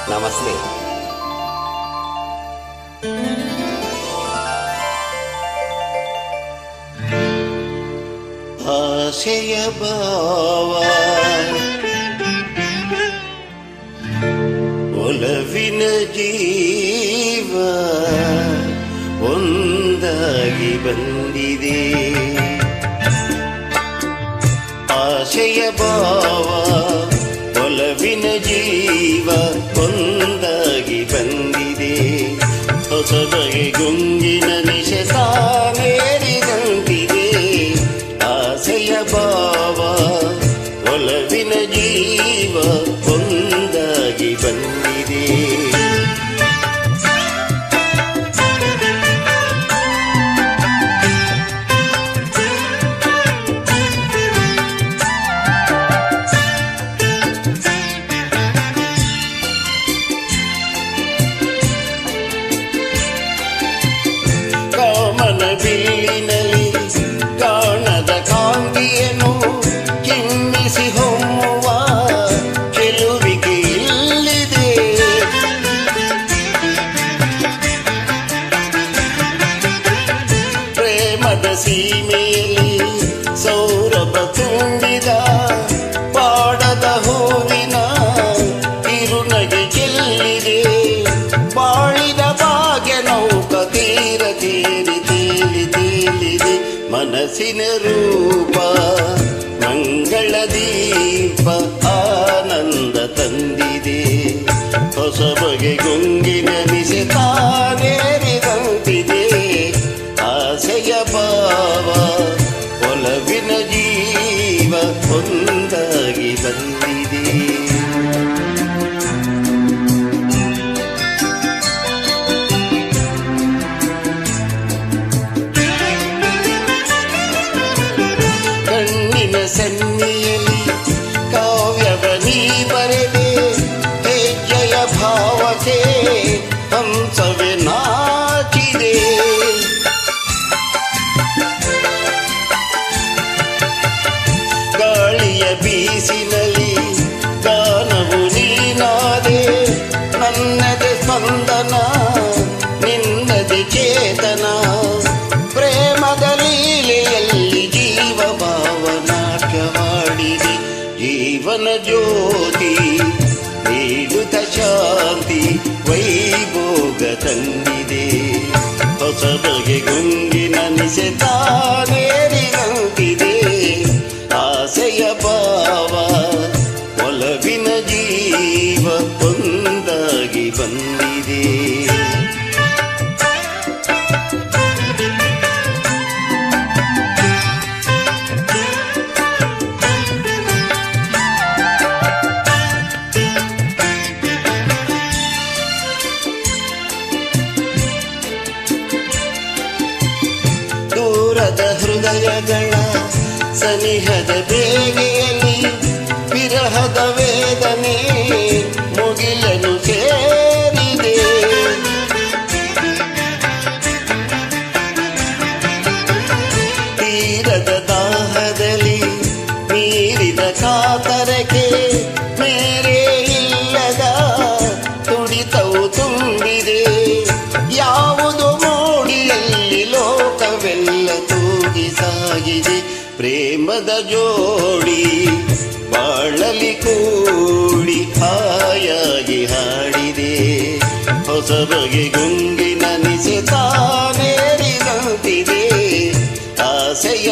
ನಮಸ್ತೆ. ಆಶಯ ಭಾವ ಒಲವಿನ ಜೀವ ಒಂದಾಗಿ ಬಂದಿದೆ. ಆಶಯ ಭಾವ ಒಲವಿನ ಜೀವ ಒಂದಾಗಿ ಬಂದಿದೆ. ಹೊಸ ಬಗೆ ಗುಂಗಿನ ನಿಶೆ ತಾನೇರಿದಂತಿದೆ. ಆಸೆಯ ಭಾವ ಒಲವಿನ ಜೀವ ಒಂದಾಗಿ ಬಂದಿದೆ. ಬಿಲ್ಲಿನಲ್ಲಿ ಕಾಣದ ಕಾಂತಿಯನ್ನು ಚಿಮ್ಮಿಸಿ ಹೊಮ್ಮುವ ಚೆಲುವಿಗೆ ಇಲ್ಲಿದೆ. ಪ್ರೇಮದ ಸೀಮೆಯಲ್ಲಿ ಸೌರಭ ತುಂಬಿದ ಪಾಡದ ಹೂವಿನ ಕಿರುನಗೆ ಚೆಲ್ಲಿದೆ. ಬಾಳಿದ ಭಾಗ್ಯ ನೌಕ ತೀರ ತೀರಿ ತೇಲಿದೆ. ಮನಸ್ಸಿನ ರೂಪ ಮಂಗಳ ದೀಪ ಆನಂದ ತಂದಿದೆ. ಹೊಸ ಬಗೆ ಗುಂಗಿನ ನಿಸೆ ತಾನೇರಿದಂತಿದೆ. ಆಸೆಯ ಭಾವ ಒಲವಿನ ಜೀವ ಒಂದಾಗಿ ಬಂದಿದೆ. ಕಣ್ಣಿನ ಸನ್ನಿಯಲ್ಲಿ ಕಾವ್ಯವ ನೀ ಬರೆದೆ. ಹೆಜ್ಜೆಯ ಭಾವಕ್ಕೆ ಹಂಸವೇ ನಾಚಿದೆ. ಗಾಳಿಯ ಬೀಸಿನಲ್ಲಿ ಗಾನವು ನೀನಾದೆ. ನನ್ನದೆ ಸ್ಪಂದನ ನಿನ್ನದೆ ಚೇತನ. ಪ್ರೇಮದ ಲೀಲೆಯಲ್ಲಿ ಜೀವ ಭಾವನಾಟ್ಯವಾಡಿದೆ. ಜೀವನ ಜ್ಯೋತಿ ನೀಡುತ್ತ ಶಾಂತಿ ವೈಭೋಗ ತಂದಿದೆ. ಹೊಸ ಬಗೆ ಗುಂಗಿನ ನಿಸೆ ತಾನೇರಿದಂತಿದೆ. ಆಸೆಯ ಭಾವ ಒಲವಿನ ಜೀವ ಒಂದಾಗಿ ಬಂದಿದೆ. ದೂರದ ಹೃದಯಗಳ ಸನಿಹದ ಬೇಗೆಯಲ್ಲಿ ವಿರಹದ ವೇದನೆ ಮುಗಿಲನು ಸೇರಿದೆ. ತೀರದ ದಾಹದಲ್ಲಿ ಮೀರಿದ ಕಾತರಕ್ಕೆ ಮೇರೆ ಇಲ್ಲದ ತುಡಿತವು ತುಂಬಿದೆ. ಯಾವುದು ಮೋಡಿಯಲ್ಲಿ ಲೋಕವೆಲ್ಲ ತೂಗಿ ಸಾಗಿದೆ. ಪ್ರೇಮದ ಜೋಡಿ ಬಾಳಲಿ ಕೂಡಿ ಹಾಯಾಗಿ ಹಾಡಿದೆ. ಹೊಸ ಬಗೆ ಗುಂಗಿನ ನಿಸೆ ತಾನೇರಿದಂತಿದೆ. ಆಸೆಯ